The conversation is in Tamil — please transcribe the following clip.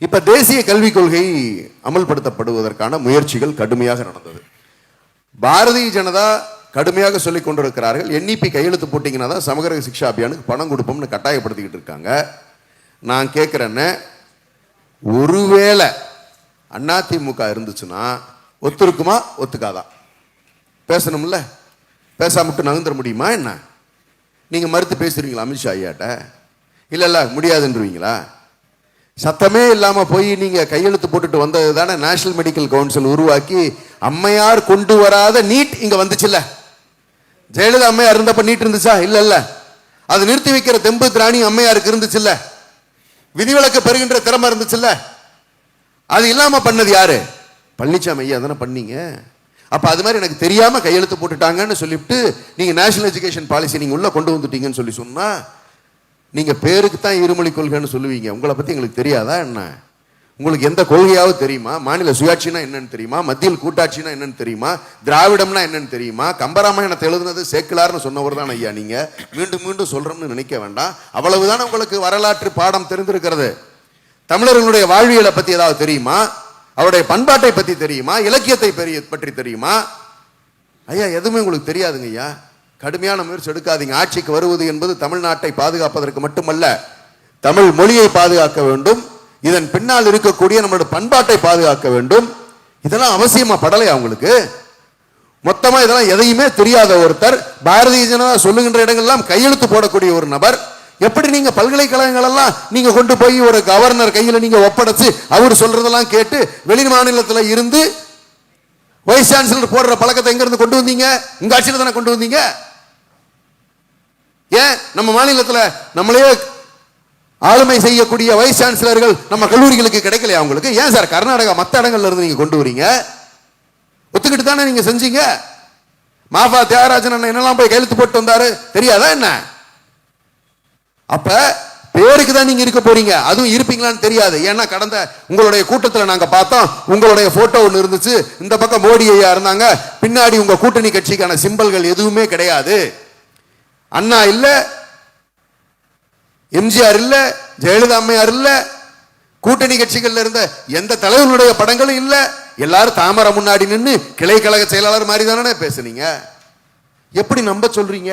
இப்ப தேசிய கல்விக் கொள்கை அமல்படுத்தப்படுவதற்கான முயற்சிகள் கடுமையாக நடந்தது. பாரதிய ஜனதா கடுமையாக சொல்லிக் கொண்டிருக்கிறார்கள். என்இபி கையெழுத்து போட்டீங்கன்னா தான் சமகர சிக்ஷா அபியானுக்கு பணம் கொடுப்போம்னு கட்டாயப்படுத்திக்கிட்டு இருக்காங்க. நான் கேட்கிறேன்னு, ஒருவேளை அதிமுக இருந்துச்சுன்னா ஒத்துருக்குமா ஒத்துக்காதா? பேசணும்ல, பேசாம மட்டும் நகர்ந்துட முடியுமா என்ன? நீங்க மறுத்து பேசுறீங்களா அமித்ஷா ஐயாட்ட? இல்ல முடியாதுன்றீங்களா? சத்தமே இல்லாம போய் நீங்க கையெழுத்து போட்டுட்டு வந்தது தானே நேஷனல் மெடிக்கல் கவுன்சில் உருவாக்கி அம்மையார் கொண்டு வராத நீட் இங்க வந்துச்சுல்ல. ஜெயலலிதா அம்மையார் இருந்தப்ப நீட் இருந்துச்சா? இல்ல. அதை நிறுத்தி வைக்கிற தெம்பு திராணி அம்மையாருக்கு இருந்துச்சுல்ல. விதிவிலக்கு பெறுகின்ற திறமை இருந்துச்சுல்ல. அது இல்லாம பண்ணது யாரு? பழனிசாமி ஐயா தானே பண்ணீங்க. அப்ப அது மாதிரி எனக்கு தெரியாம கையெழுத்து போட்டுட்டாங்கன்னு சொல்லிட்டு நீங்க நேஷனல் எஜுகேஷன் பாலிசி நீங்க உள்ள கொண்டு வந்துட்டீங்கன்னு சொல்லி சொன்னா, நீங்க பேருக்கு தான் இருமொழி கொள்கைன்னு சொல்லுவீங்க. உங்களை பத்தி எங்களுக்கு தெரியாதா என்ன? உங்களுக்கு எந்த கொள்கையாவது தெரியுமா? மாநில சுயாட்சினா என்னன்னு தெரியுமா? மத்தியில் கூட்டாட்சினா என்னன்னு தெரியுமா? திராவிடம்னா என்னன்னு தெரியுமா? கம்பராமாயணத்தை எழுதுனது சேக்கிலார்னு சொன்னவர் தான் ஐயா. நீங்க மீண்டும் மீண்டும் சொல்றோம்னு நினைக்க வேண்டாம். அவ்வளவுதான் உங்களுக்கு வரலாற்று பாடம் தெரிந்திருக்கிறது. தமிழர்களுடைய வாழ்வியலை பத்தி ஏதாவது தெரியுமா? அவருடைய பண்பாட்டை பத்தி தெரியுமா? இலக்கியத்தை பற்றி தெரியுமா? ஐயா எதுவுமே உங்களுக்கு தெரியாதுங்க ஐயா. கடுமையான முயற்சி எடுக்காதீங்க. ஆட்சிக்கு வருவது என்பது தமிழ்நாட்டை பாதுகாப்பதற்கு மட்டுமல்ல, தமிழ் மொழியை பாதுகாக்க வேண்டும். இதன் பின்னால் இருக்கக்கூடிய நம்மளுடைய பண்பாட்டை பாதுகாக்க வேண்டும். இதெல்லாம் அவசியமா படலையா உங்களுக்கு? மொத்தமா இதெல்லாம் எதையுமே தெரியாத ஒருத்தர், பாரதிய ஜனதா சொல்லுகின்ற இடங்கள்லாம் கையெழுத்து போடக்கூடிய ஒரு நபர், எப்படி நீங்க பல்கலைக்கழகங்கள் எல்லாம் நீங்க கொண்டு போய் ஒரு கவர்னர் கையில நீங்க ஒப்படைச்சு அவர் சொல்றதெல்லாம் கேட்டு வெளி மாநிலத்துல இருந்து வைஸ் சான்சலர் போடுற பழக்கத்தை எங்க இருந்து கொண்டு வந்தீங்க? உங்க ஆட்சியில தானே கொண்டு வந்தீங்க. ஏன் நம்ம மாநிலத்துல நம்மளே ஆளுமை செய்யக்கூடிய வைஸ் சான்சலர்கள் நம்ம கல்லூரிகளுக்கு கிடைக்கலையா உங்களுக்கு? ஏன் சார் கர்நாடகா மற்ற இடங்கள்ல இருந்து நீங்க கொண்டு வரீங்க? ஒத்துக்கிட்டு தானே நீங்க செஞ்சீங்க. மாஃபா தியாகராஜன் என்னெல்லாம் போய் கையெழுத்து போட்டு வந்தாரு தெரியாதா என்ன? அப்ப பேருக்கு தான் நீங்க இருக்க போறீங்க, அதுவும் இருப்பீங்களான்னு தெரியாது. ஏன்னா கடந்த உங்களுடைய கூட்டத்தில் நாங்க பார்த்தோம், உங்களுடைய போட்டோ ஒன்று இருந்துச்சு, இந்த பக்கம் மோடி ஐயா இருந்தாங்க, பின்னாடி உங்க கூட்டணி கட்சிக்கான சிம்பல்கள் எதுவுமே கிடையாது. அண்ணா இல்ல, எம்ஜிஆர் இல்ல, ஜெயலலிதா அம்மையார் இல்ல, கூட்டணி கட்சிகள்ல இருந்த எந்த தலைவர்களுடைய படங்களும் இல்ல. எல்லாரும் தாமரை முன்னாடி நின்று கிளை கழக செயலாளர் மாதிரி தானே பேசுனீங்க. எப்படி நம்ப சொல்றீங்க?